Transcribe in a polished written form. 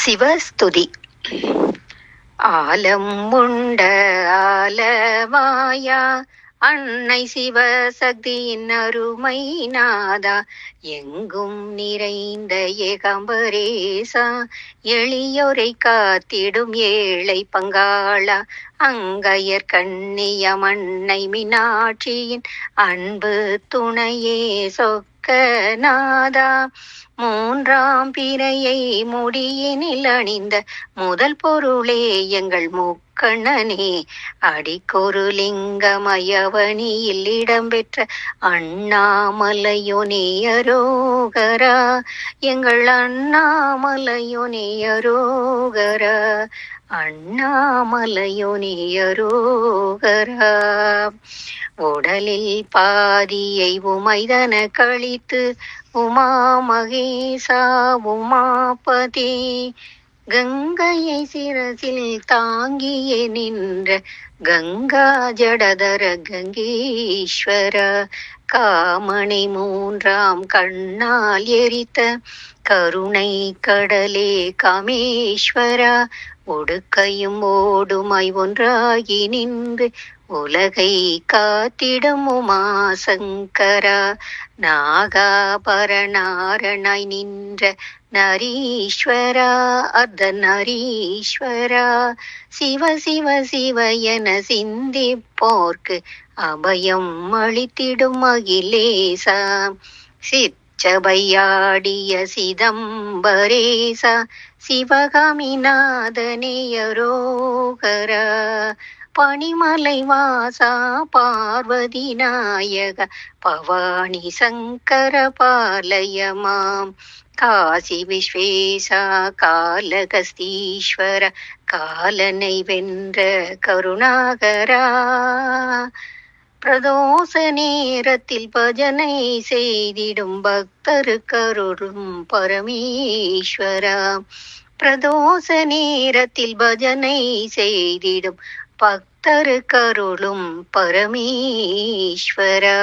சிவஸ்துதி. ஆலம் உண்ட ஆலமாயா அன்னை சிவசக்தியின் அருமை நாதா, எங்கும் நிறைந்த ஏகாம்பரேசா, எளியோரை காத்திடும் ஏழை பங்காளா, அங்கையர் கண்ணியம் அன்னை மீனாட்சியின் அன்பு துணையே சொக்கநாதா, மூன்றாம் பிறையை முடியினில் அணிந்த முதல் பொருளே எங்கள் முக்கண்ணனே, அடிக்கொரு லிங்கமயவனியில் இடம்பெற்ற அண்ணாமலையோனே அரோகரா, எங்கள் அண்ணாமலையோனே அரோகரா, அண்ணாமலையோனே அரோகரா. உடலில் பாதியை உமைதன கழித்து உமா மகேசா உமாபதி, கங்கையை சிரசில் தாங்கியே நின்ற கங்கா ஜடதர கங்கீஸ்வரா, காமனை மூன்றாம் கண்ணால் எரித்த கருணை கடலே காமேஸ்வரா, ஒடுக்கையும் ஓடுமாய் ஒன்றாகி நின்று உலகை காத்திடும் உமாசங்கரா, நாகாபரணாரணாய் நின்ற நரீஸ்வரா அர்த்த நரீஸ்வரா, சிவ சிவ சிவ என சிந்திப்போர்க்கு அபயம் அளித்திடும் அகிலேசா, சிற்சபையாடிய சிதம்பரேசா, சிவகாமிநாதனே அரோகரா, பனிமலை வாசா பார்வதி நாயக பவானி சங்கர பாலயமாம், காசி விஸ்வேசா காலகஸ்தீஸ்வர காலனை வென்ற கருணாகரா, பிரதோஷ நேரத்தில் பஜனை செய்திடும் பக்தரு கருளும் பரமேஸ்வரா, பிரதோஷ நேரத்தில் பஜனை செய்திடும் பக்தரு கருளும் பரமேஸ்வரா.